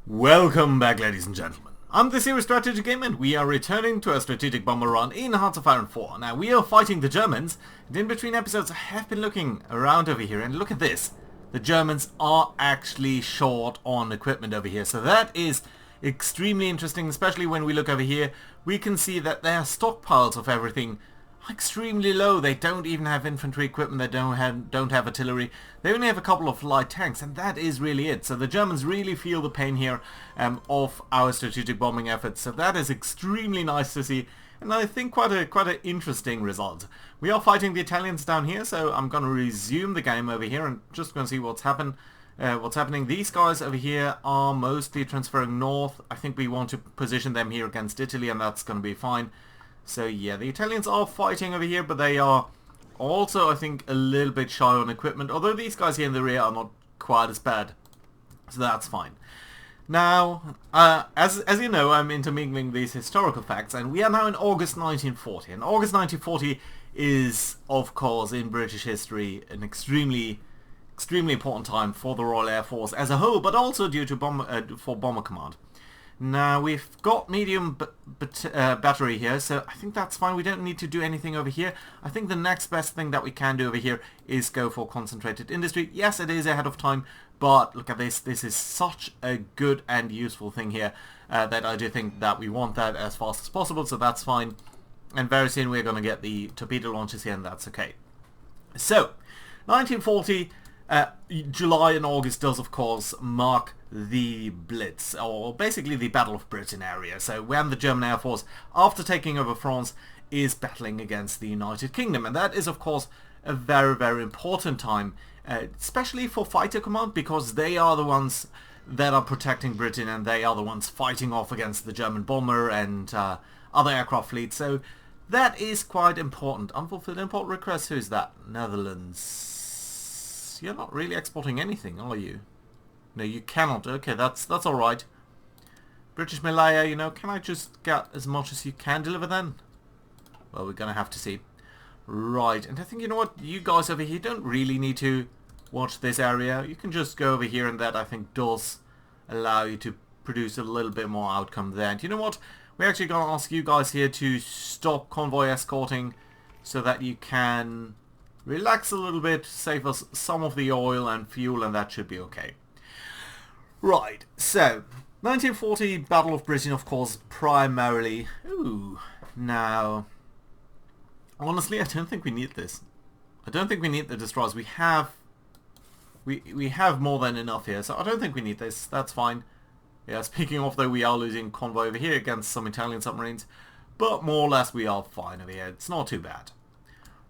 Welcome back, ladies and gentlemen. I'm the Serious Strategy Game, and we are returning to a strategic bomber run in Hearts of Iron 4. Now, we are fighting the Germans, and in between episodes I have been looking around over here, and look at this. The Germans are actually short on equipment over here, so that is extremely interesting, especially when we look over here. We can see that their stockpiles of everything extremely low. They don't even have infantry equipment, they don't have artillery, they only have a couple of light tanks, and that is really it. So the Germans really feel the pain here of our strategic bombing efforts, so that is extremely nice to see, and I think quite an interesting result. We are fighting the Italians down here, so I'm going to resume the game over here and just going to see what's happening. These guys over here are mostly transferring north. I think we want to position them here against Italy, and that's going to be fine. So yeah, the Italians are fighting over here, but they are also, I think, a little bit shy on equipment, although these guys here in the rear are not quite as bad. So that's fine. Now, as you know, I'm intermingling these historical facts, and we are now in August 1940. And August 1940 is, of course, in British history, an extremely important time for the Royal Air Force as a whole, but also due to Bomber Command. Now, we've got medium battery here, so I think that's fine. We don't need to do anything over here. I think the next best thing that we can do over here is go for concentrated industry. Yes, it is ahead of time, but look at this. This is such a good and useful thing here that I do think that we want that as fast as possible, so that's fine. And very soon we're going to get the torpedo launches here, and that's okay. So, 1940... July and August does, of course, mark the Blitz, or basically the Battle of Britain area. So when the German Air Force, after taking over France, is battling against the United Kingdom. And that is, of course, a very, very important time, especially for Fighter Command, because they are the ones that are protecting Britain, and they are the ones fighting off against the German bomber and other aircraft fleets. So that is quite important. Unfulfilled import request, who's that? Netherlands. You're not really exporting anything, are you? No, you cannot. Okay, that's alright. British Malaya, you know, can I just get as much as you can deliver then? Well, we're going to have to see. Right, and I think, you know what, you guys over here don't really need to watch this area. You can just go over here, and that, I think, does allow you to produce a little bit more outcome there. And you know what? We're actually going to ask you guys here to stop convoy escorting so that you can relax a little bit, save us some of the oil and fuel, and that should be okay. Right, so 1940 Battle of Britain, of course, primarily. Ooh, now, honestly, I don't think we need this. I don't think we need the destroyers. We have more than enough here, so I don't think we need this. That's fine. Yeah, speaking of, though, we are losing convoy over here against some Italian submarines, but more or less we are fine over here. It's not too bad.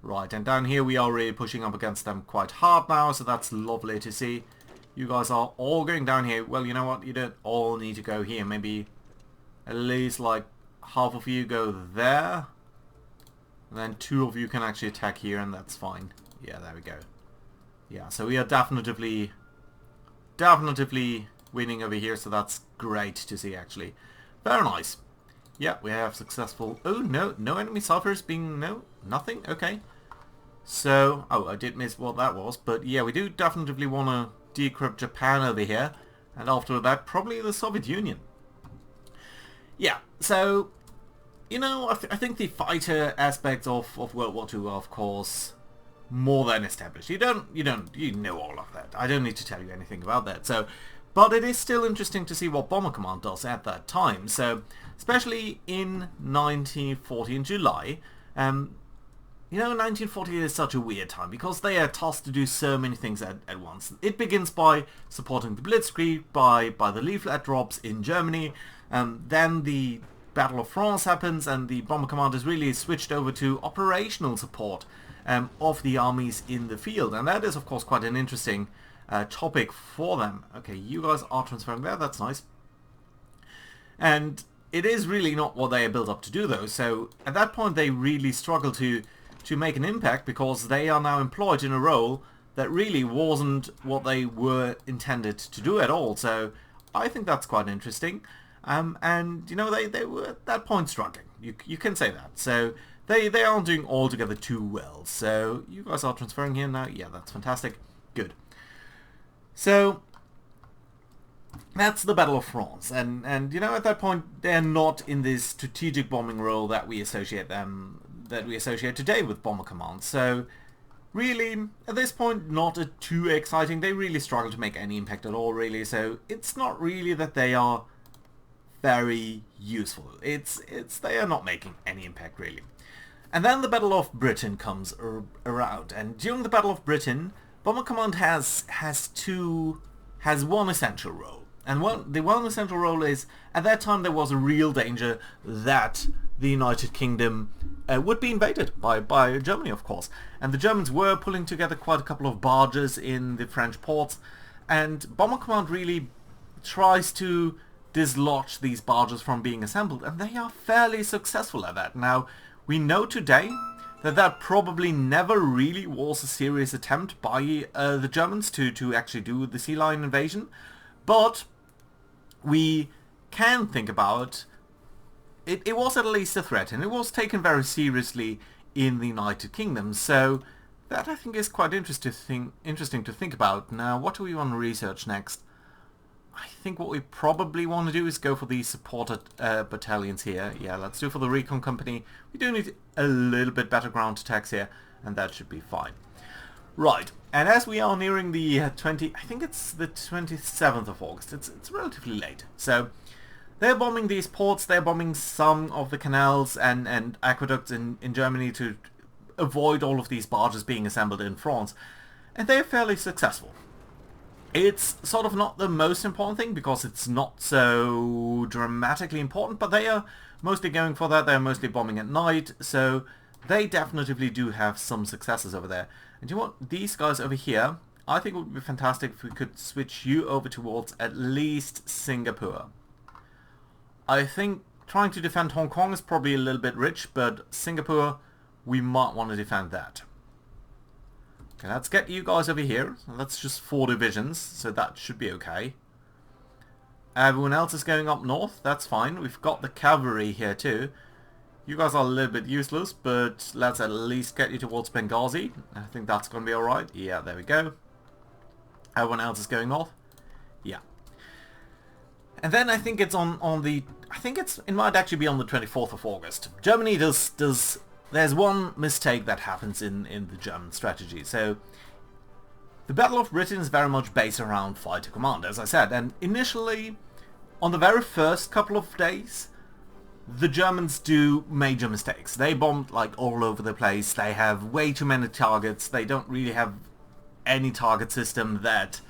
Right, and down here we are really pushing up against them quite hard now, so that's lovely to see. You guys are all going down here. Well, you know what? You don't all need to go here. Maybe at least like half of you go there. And then two of you can actually attack here, and that's fine. Yeah, there we go. Yeah, so we are definitely winning over here, so that's great to see, actually. Very nice. Yeah, we have successful... Oh, no enemy ciphers being... No, nothing? Okay. So, oh, I did miss what that was, but yeah, we do definitely want to decrypt Japan over here, and after that, probably the Soviet Union. Yeah, so, you know, I think the fighter aspects of World War II are, of course, more than established. You know all of that. I don't need to tell you anything about that, so... But it is still interesting to see what Bomber Command does at that time. So, especially in 1940 in July, you know, 1940 is such a weird time because they are tasked to do so many things at once. It begins by supporting the Blitzkrieg, by the leaflet drops in Germany, then the Battle of France happens, and the Bomber Command is really switched over to operational support of the armies in the field. And that is, of course, quite an interesting topic for them. Okay, you guys are transferring there, that's nice. And it is really not what they are built up to do, though, so at that point they really struggle to make an impact because they are now employed in a role that really wasn't what they were intended to do at all, so I think that's quite interesting. And, you know, they were at that point struggling, you can say that, so they aren't doing altogether too well. So you guys are transferring here now, yeah, that's fantastic, good. So that's the Battle of France, and you know, at that point they're not in this strategic bombing role that we associate today with Bomber Command. So really, at this point, not too exciting. They really struggle to make any impact at all, really. So it's not really that they are very useful. It's they are not making any impact, really. And then the Battle of Britain comes around, and during the Battle of Britain, Bomber Command has one essential role. And the one essential role is, at that time there was a real danger that the United Kingdom would be invaded by Germany, of course. And the Germans were pulling together quite a couple of barges in the French ports, and Bomber Command really tries to dislodge these barges from being assembled, and they are fairly successful at that. Now, we know today that probably never really was a serious attempt by the Germans to actually do the sea lion invasion, but we can think about it was at least a threat, and it was taken very seriously in the United Kingdom. So that, I think, is quite interesting to think about. Now, what do we want to research next? I think what we probably want to do is go for the supported battalions here. Yeah, let's do for the recon company. We do need a little bit better ground attacks here, and that should be fine. Right, and as we are nearing the I think it's the 27th of August, it's relatively late. So they're bombing these ports, they're bombing some of the canals and aqueducts in Germany to avoid all of these barges being assembled in France, and they're fairly successful. It's sort of not the most important thing because it's not so dramatically important, but they are mostly going for that. They're mostly bombing at night, so they definitely do have some successes over there. And you know what? These guys over here, I think it would be fantastic if we could switch you over towards at least Singapore. I think trying to defend Hong Kong is probably a little bit rich, but Singapore, we might want to defend that. Okay, let's get you guys over here. That's just 4 divisions, so that should be okay. Everyone else is going up north, that's fine. We've got the cavalry here too. You guys are a little bit useless, but let's at least get you towards Benghazi. I think that's going to be alright. Yeah, there we go. Everyone else is going north. Yeah. And then I think it's on the... it might actually be on the 24th of August. Germany does... There's one mistake that happens in the German strategy. So, the Battle of Britain is very much based around fighter command, as I said. And initially, on the very first couple of days, the Germans do major mistakes. They bomb like all over the place. They have way too many targets. They don't really have any target system that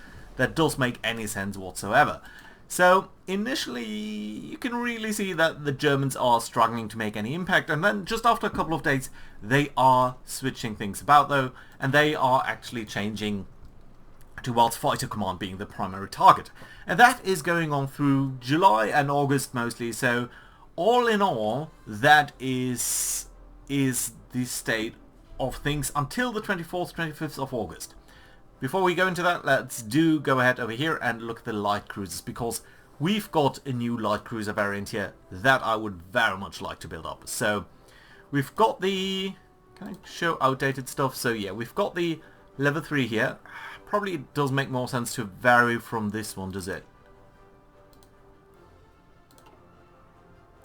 does make any sense whatsoever. So initially you can really see that the Germans are struggling to make any impact, and then just after a couple of days they are switching things about though, and they are actually changing towards fighter command being the primary target. And that is going on through July and August mostly, so all in all, that is the state of things until the 24th, 25th of August. Before we go into that, let's go ahead over here and look at the light cruisers, because we've got a new light cruiser variant here that I would very much like to build up. So we've got the... Can I show outdated stuff? So yeah, we've got the level 3 here. Probably it does make more sense to vary from this one, does it?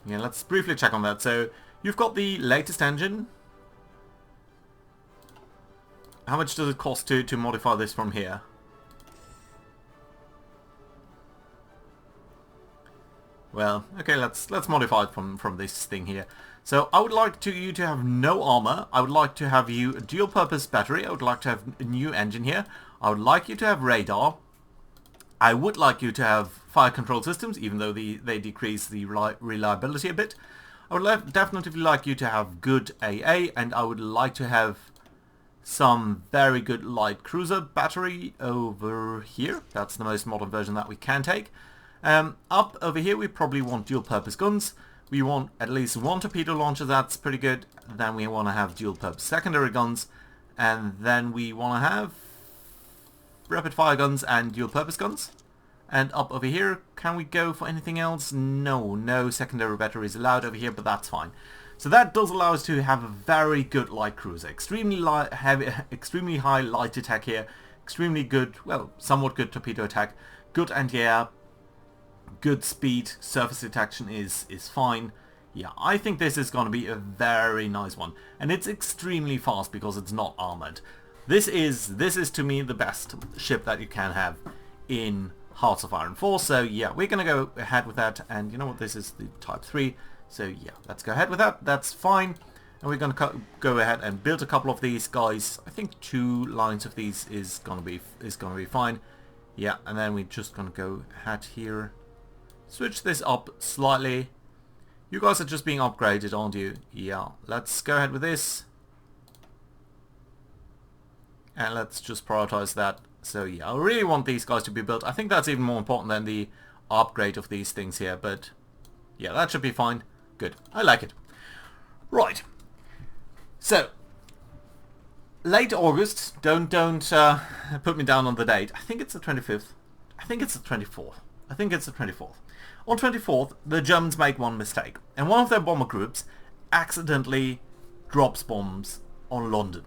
Yeah, let's briefly check on that. So, you've got the latest engine. How much does it cost to modify this from here? Well, okay, let's modify it from this thing here. So, I would like you to have no armor. I would like to have you a dual-purpose battery. I would like to have a new engine here. I would like you to have radar. I would like you to have fire control systems, even though they decrease the reliability a bit. I would definitely like you to have good AA, and I would like to have some very good light cruiser battery over here. That's the most modern version that we can take. Up over here we probably want dual purpose guns. We want at least one torpedo launcher, that's pretty good. Then we want to have dual purpose secondary guns, and then we want to have rapid fire guns and dual purpose guns. And up over here, can we go for anything else? No secondary batteries allowed over here, but that's fine. So that does allow us to have a very good light cruiser. Extremely light, heavy, extremely high light attack here. Extremely good, well, somewhat good torpedo attack. Good anti-air. good speed, surface detection is fine. Yeah, I think this is going to be a very nice one. And it's extremely fast because it's not armored. This is to me the best ship that you can have in Hearts of Iron 4. So yeah, we're going to go ahead with that. And you know what, this is the Type 3. So yeah, let's go ahead with that. That's fine. And we're going to go ahead and build a couple of these guys. I think 2 lines of these is going to be fine. Yeah, and then we're just going to go ahead here. Switch this up slightly. You guys are just being upgraded, aren't you? Yeah, let's go ahead with this. And let's just prioritize that. So yeah, I really want these guys to be built. I think that's even more important than the upgrade of these things here. But yeah, that should be fine. Good. I like it. Right. So, late August. Don't put me down on the date. I think it's the 25th. I think it's the 24th. I think it's the 24th. On 24th, the Germans make one mistake, and one of their bomber groups accidentally drops bombs on London.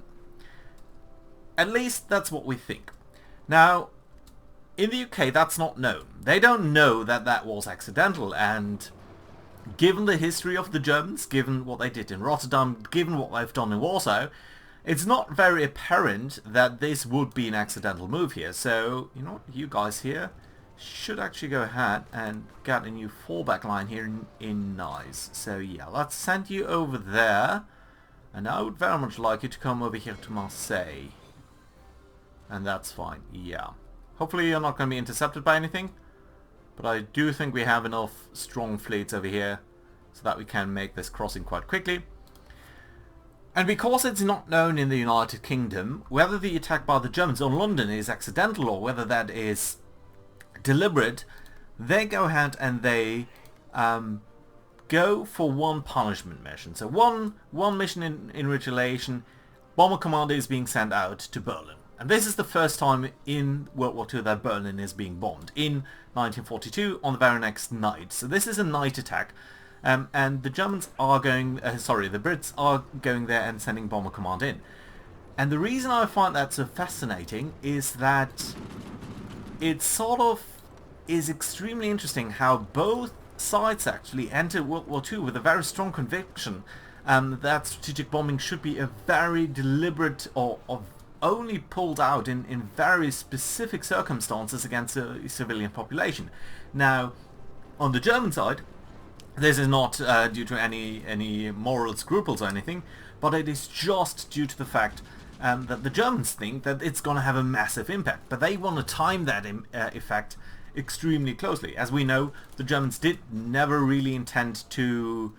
At least that's what we think. Now, in the UK, that's not known. They don't know that that was accidental, and given the history of the Germans, given what they did in Rotterdam, given what they've done in Warsaw, it's not very apparent that this would be an accidental move here. So, you know what, you guys here should actually go ahead and get a new fallback line here in Nice. So yeah, let's send you over there. And I would very much like you to come over here to Marseille. And that's fine, yeah. Hopefully you're not going to be intercepted by anything. But I do think we have enough strong fleets over here so that we can make this crossing quite quickly. And because it's not known in the United Kingdom whether the attack by the Germans on London is accidental or whether that is deliberate, they go ahead and they go for one punishment mission. So one mission in retaliation, Bomber Commander is being sent out to Berlin. And this is the first time in World War II that Berlin is being bombed, in 1942 on the very next night. So this is a night attack, and the Germans are going, the Brits are going there and sending Bomber Command in. And the reason I find that so fascinating is that it sort of is extremely interesting how both sides actually entered World War II with a very strong conviction that strategic bombing should be a very deliberate or only pulled out in very specific circumstances against a civilian population. Now, on the German side, this is not due to any moral scruples or anything, but it is just due to the fact that the Germans think that it's going to have a massive impact, but they want to time that effect extremely closely. As we know, the Germans did never really intend to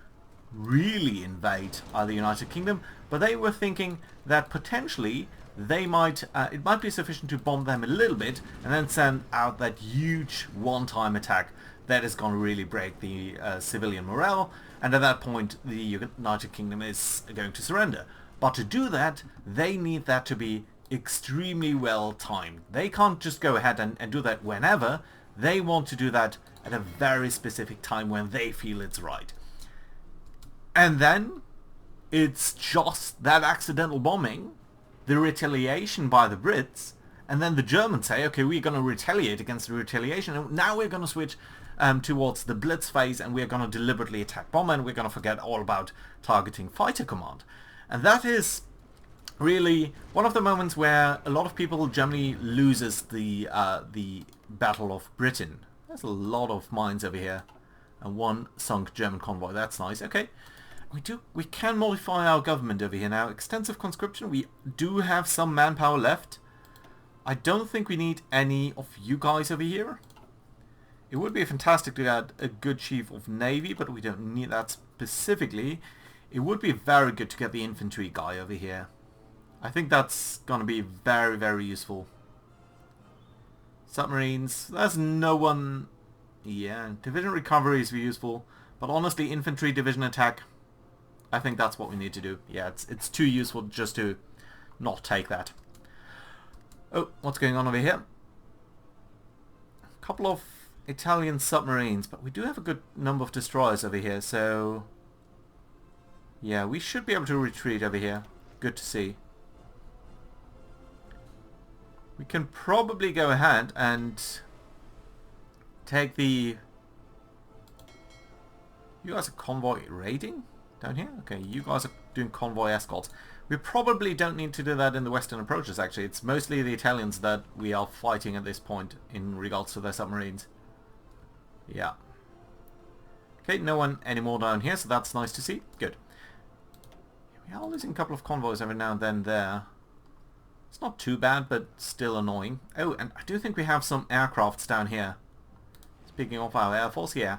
really invade the United Kingdom, but they were thinking that potentially they might it might be sufficient to bomb them a little bit and then send out that huge one-time attack that is going to really break the civilian morale, and at that point the United Kingdom is going to surrender. But to do that, they need that to be extremely well timed. They can't just go ahead and do that whenever. They want to do that at a very specific time when they feel it's right. And then it's just that accidental bombing, the retaliation by the Brits, and then the Germans say, okay, we're going to retaliate against the retaliation, and now we're going to switch towards the Blitz phase, and we're going to deliberately attack bomber, and we're going to forget all about targeting fighter command. And that is really one of the moments where a lot of people generally loses the Battle of Britain. There's a lot of mines over here, and one sunk German convoy. That's nice. Okay. We can modify our government over here now. Extensive conscription. We do have some manpower left. I don't think we need any of you guys over here. It would be fantastic to add a good chief of navy, but we don't need that specifically. It would be very good to get the infantry guy over here. I think that's going to be very, very useful. Submarines. There's no one... Yeah, division recovery is useful. But honestly, infantry division attack, I think that's what we need to do. Yeah, it's too useful just to not take that. Oh, what's going on over here? A couple of Italian submarines, but we do have a good number of destroyers over here, so... Yeah, we should be able to retreat over here. Good to see. We can probably go ahead and take the You guys are convoy raiding down here? Okay, you guys are doing convoy escorts. We probably don't need to do that in the western approaches, actually. It's mostly the Italians that we are fighting at this point in regards to their submarines. Yeah. Okay, no one anymore down here, so that's nice to see. Good. We are losing a couple of convoys every now and then there. It's not too bad, but still annoying. Oh, and I do think we have some aircrafts down here. Speaking of our Air Force, yeah.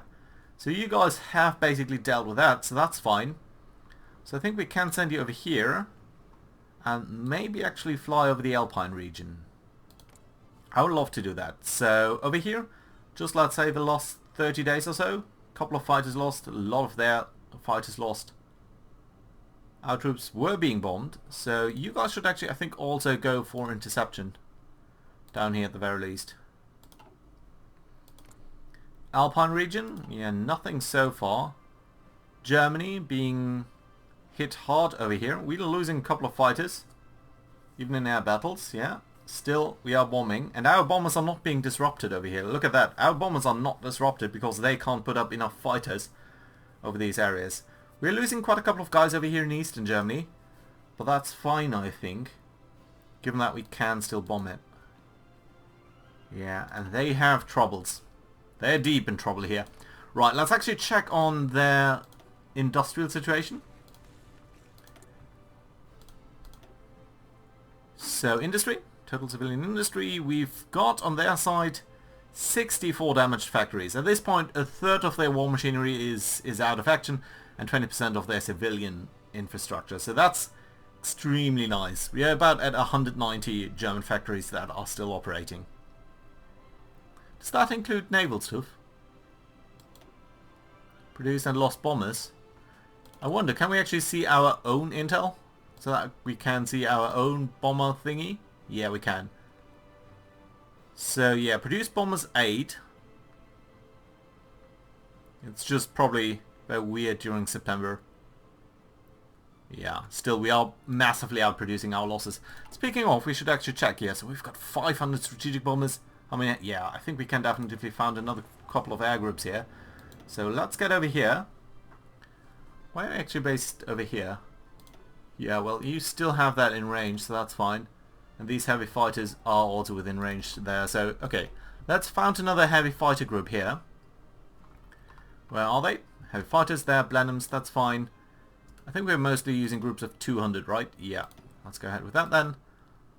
So you guys have basically dealt with that, so that's fine. So I think we can send you over here. And maybe actually fly over the Alpine region. I would love to do that. So over here, just let's say the last 30 days or so. A couple of fighters lost, a lot of their fighters lost. Our troops were being bombed, so you guys should actually, I think, also go for interception. Down here at the very least. Alpine region, yeah, nothing so far. Germany being hit hard over here. We're losing a couple of fighters. Even in air battles, yeah. Still, we are bombing. And our bombers are not being disrupted over here. Look at that. Our bombers are not disrupted because they can't put up enough fighters over these areas. We're losing quite a couple of guys over here in eastern Germany. But that's fine, I think. Given that we can still bomb it. Yeah, and they have troubles. They're deep in trouble here. Right, let's actually check on their industrial situation. So, industry. Total civilian industry. We've got on their side 64 damaged factories. At this point, a third of their war machinery is out of action and 20% of their civilian infrastructure. So that's extremely nice. We are about at 190 German factories that are still operating. Does that include naval stuff? Produced and lost bombers. I wonder, can we actually see our own intel? So that we can see our own bomber thingy? Yeah, we can. So yeah, produced bombers 8. It's just probably very weird during September. Yeah, still we are massively outproducing our losses. Speaking of, we should actually check here. So we've got 500 strategic bombers. I mean, yeah, I think we can definitely find another couple of air groups here. So let's get over here. Why are we actually based over here? Yeah, well, you still have that in range, so that's fine. And these heavy fighters are also within range there. So, okay, let's found another heavy fighter group here. Where are they? Heavy fighters there, Blenheims, that's fine. I think we're mostly using groups of 200, right? Yeah, let's go ahead with that then.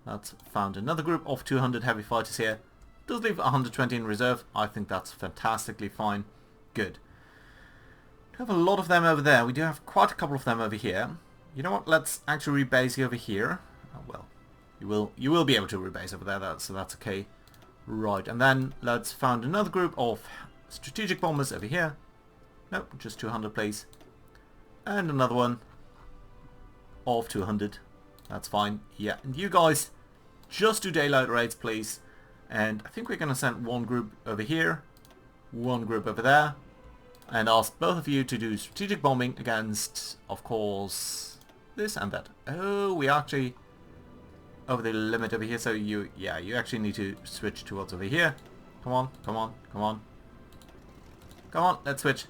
Let's found another group of 200 heavy fighters here. Does leave 120 in reserve. I think that's fantastically fine. Good. We have a lot of them over there. We do have quite a couple of them over here. You know what? Let's actually rebase you over here. Oh, well, you will be able to rebase over there, so that's okay. Right, and then let's found another group of strategic bombers over here. Nope, just 200, please. And another one of 200. That's fine. Yeah, and you guys just do daylight raids, please. And I think we're going to send one group over here, one group over there, and ask both of you to do strategic bombing against, of course, this and that. Oh, we are actually over the limit over here, so you actually need to switch towards over here. Come on, come on, come on. Come on, let's switch.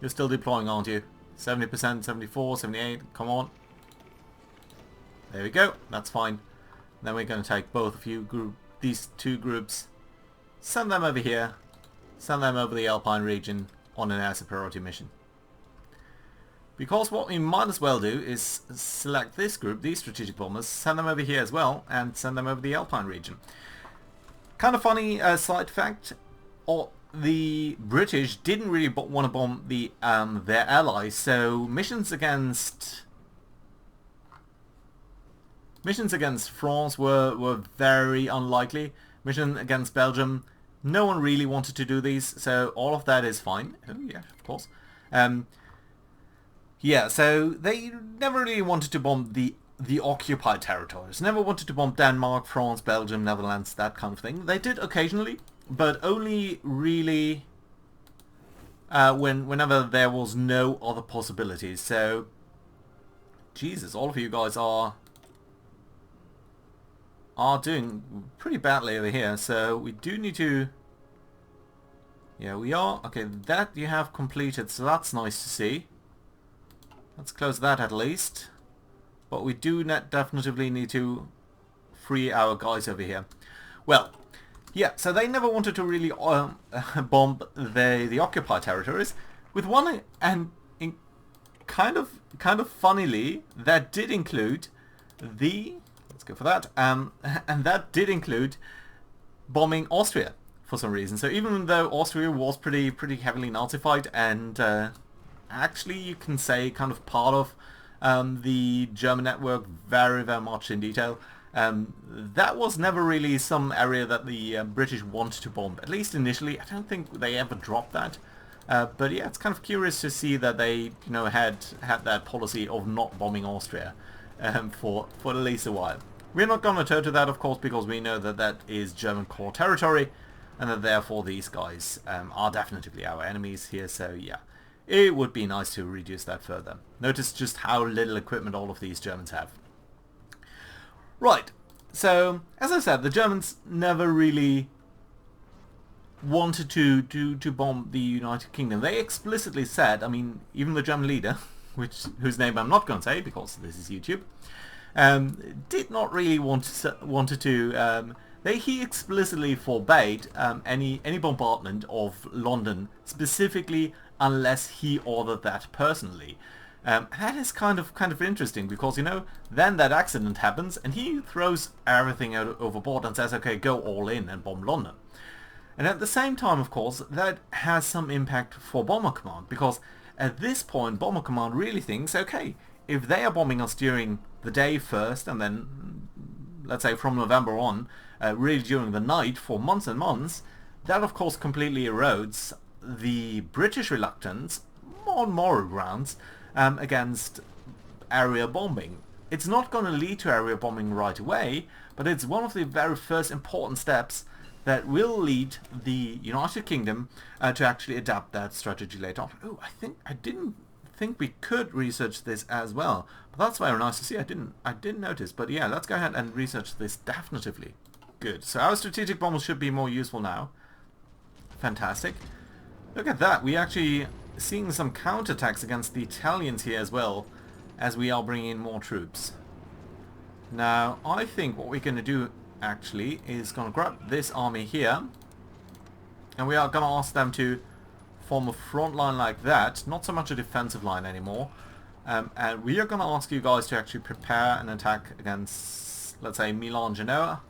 You're still deploying, aren't you? 70%, 74, 78, come on. There we go, that's fine. Then we're going to take both of you, these two groups, send them over here, send them over the Alpine region on an air superiority mission. Because what we might as well do is select this group, these strategic bombers, send them over here as well, and send them over the Alpine region. Kind of funny side fact, the British didn't really want to bomb their allies, so missions against France were very unlikely. Mission against Belgium, no one really wanted to do these, so all of that is fine. Oh yeah, of course. Yeah, so they never really wanted to bomb the occupied territories. Never wanted to bomb Denmark, France, Belgium, Netherlands, that kind of thing. They did occasionally, but only really whenever there was no other possibilities. So, Jesus, all of you guys are doing pretty badly over here. So we do need to, Yeah, we are. Okay, that you have completed, so that's nice to see. Let's close that at least. But we do definitely need to free our guys over here. Well, yeah, so they never wanted to really bomb the occupied territories. With one, and kind of funnily, that did include the... Let's go for that. And that did include bombing Austria for some reason. So even though Austria was pretty heavily Nazified and actually you can say kind of part of the German network very much in detail, that was never really some area that the British wanted to bomb. At least initially, I don't think they ever dropped that. But yeah, it's kind of curious to see that they, had that policy of not bombing Austria for at least a while. We're not going to turn to that, of course, because we know that that is German core territory, and that therefore these guys are definitely our enemies here. So yeah, it would be nice to reduce that further. Notice just how little equipment all of these Germans have. Right, so as I said, the Germans never really wanted to bomb the United Kingdom. They explicitly said, I mean, even the German leader, whose name I'm not going to say because this is YouTube, did not really wanted to. He explicitly forbade any bombardment of London specifically unless he ordered that personally. That is kind of interesting because then that accident happens and he throws everything out overboard and says, okay, go all in and bomb London. And at the same time, of course, that has some impact for Bomber Command, because at this point Bomber Command really thinks, okay, if they are bombing us during the day first and then, let's say from November on, really during the night for months and months, that of course completely erodes the British reluctance on moral grounds against area bombing. It's not going to lead to area bombing right away, but it's one of the very first important steps that will lead the United Kingdom to actually adapt that strategy later on. Oh, I didn't think we could research this as well, but that's very nice to see. I didn't notice, but yeah, let's go ahead and research this definitively. Good. So our strategic bombers should be more useful now. Fantastic. Look at that. We actually seeing some counterattacks against the Italians here as well, as we are bringing in more troops. Now, I think what we're going to do actually is going to grab this army here, and we are going to ask them to form a front line like that, not so much a defensive line anymore, and we are going to ask you guys to actually prepare an attack against, let's say, Milan Genoa,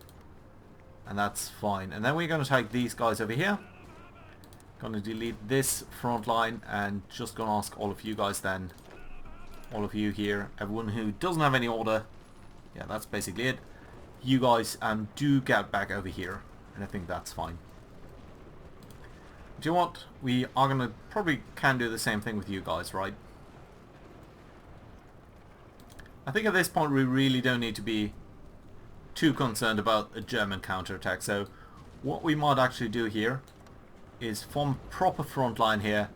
and that's fine. And then we're going to take these guys over here, going to delete this front line, and just going to ask all of you guys then, all of you here, everyone who doesn't have any order, yeah, that's basically it. You guys do get back over here, and I think that's fine. Do you know what? We are going to probably can do the same thing with you guys, right? I think at this point we really don't need to be too concerned about a German counterattack. So what we might actually do here is form a proper front line here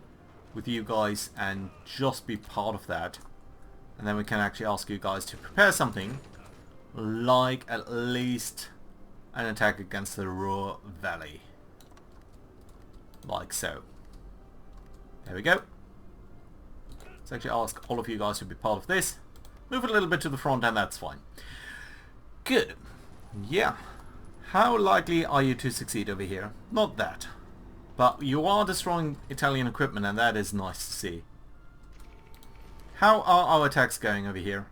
with you guys and just be part of that. And then we can actually ask you guys to prepare something like at least an attack against the Ruhr Valley. Like so. There we go. Let's actually ask all of you guys to be part of this. Move it a little bit to the front and that's fine. Good. Yeah. How likely are you to succeed over here? Not that. But you are destroying Italian equipment and that is nice to see. How are our attacks going over here?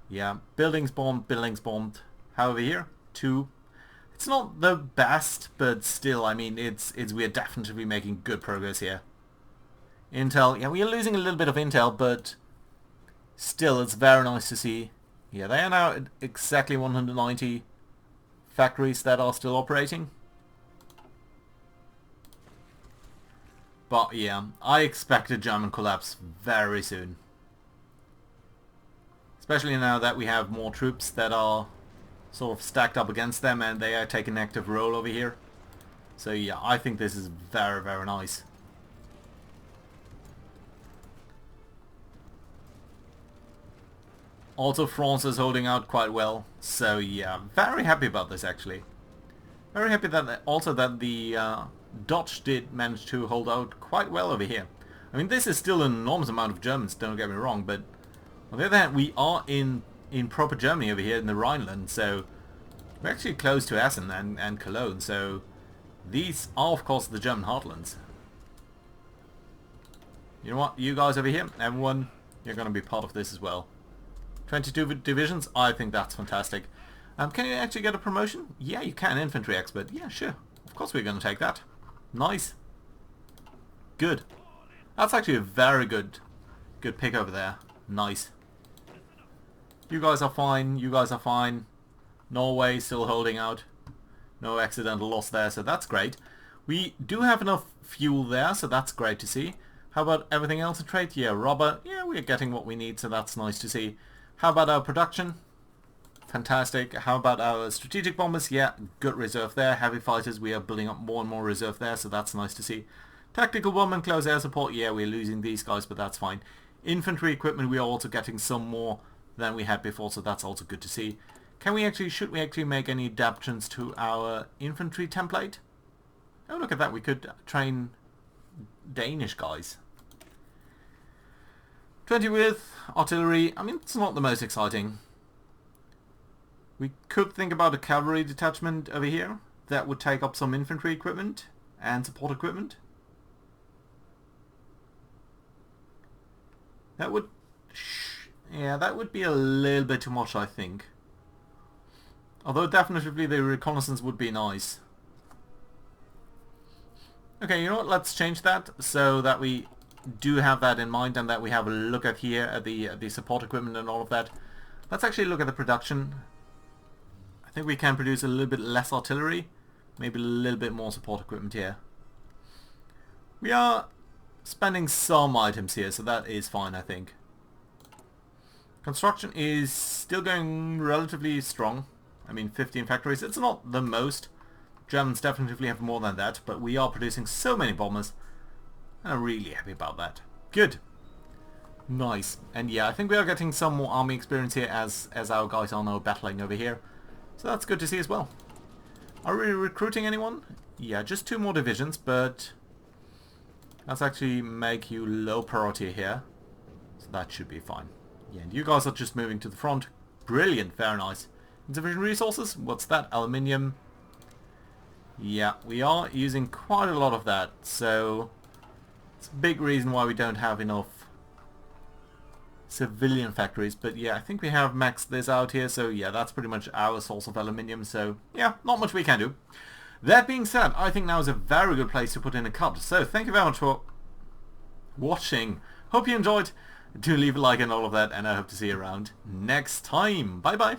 Yeah, buildings bombed. How over here? 2. It's not the best, but still, I mean, we are definitely making good progress here. Intel, yeah, we are losing a little bit of intel, but still, it's very nice to see. Yeah, they are now at exactly 190 factories that are still operating. But yeah, I expect a German collapse very soon. Especially now that we have more troops that are sort of stacked up against them and they are taking an active role over here. So yeah, I think this is very nice. Also France is holding out quite well. So yeah, very happy about this actually. Very happy that also that the Dutch did manage to hold out quite well over here. I mean, this is still an enormous amount of Germans, don't get me wrong, but on the other hand, we are in proper Germany over here in the Rhineland, so we're actually close to Essen and Cologne, so these are of course the German heartlands. You know what, you guys over here, everyone, you're going to be part of this as well. 22 divisions, I think that's fantastic. Can you actually get a promotion? Yeah, you can, infantry expert. Yeah, sure. Of course we're going to take that. Nice. Good. That's actually a very good pick over there. Nice. You guys are fine. You guys are fine. Norway still holding out. No accidental loss there, so that's great. We do have enough fuel there, so that's great to see. How about everything else in trade? Yeah, rubber. Yeah, we're getting what we need, so that's nice to see. How about our production? Fantastic. How about our strategic bombers? Yeah, good reserve there. Heavy fighters, we are building up more and more reserve there, so that's nice to see. Tactical bomb and close air support, yeah, we're losing these guys, but that's fine. Infantry equipment, we are also getting some more than we had before, so that's also good to see. Should we actually make any adaptations to our infantry template? Oh, look at that, we could train Danish guys. 20 with artillery, I mean, it's not the most exciting. We could think about a cavalry detachment over here that would take up some infantry equipment and support equipment. That would... yeah, that would be a little bit too much, I think. Although definitely the reconnaissance would be nice. Okay, you know what, let's change that so that we do have that in mind and that we have a look at here at the support equipment and all of that. Let's actually look at the production. I think we can produce a little bit less artillery, maybe a little bit more support equipment here. We are spending some items here, so that is fine, I think. Construction is still going relatively strong. I mean, 15 factories, it's not the most. Germans definitely have more than that, but we are producing so many bombers, and I'm really happy about that. Good. Nice. And yeah, I think we are getting some more army experience here as our guys are now battling over here. So that's good to see as well. Are we recruiting anyone? Yeah, just 2 more divisions, but let's actually make you low priority here. So that should be fine. Yeah, and you guys are just moving to the front. Brilliant, very nice. Insufficient resources, what's that? Aluminium. Yeah, we are using quite a lot of that, so it's a big reason why we don't have enough civilian factories, but yeah, I think we have maxed this out here, so yeah, that's pretty much our source of aluminium, so yeah, not much we can do. That being said, I think now is a very good place to put in a cut, so thank you very much for watching. Hope you enjoyed. Do leave a like and all of that, and I hope to see you around next time. Bye bye.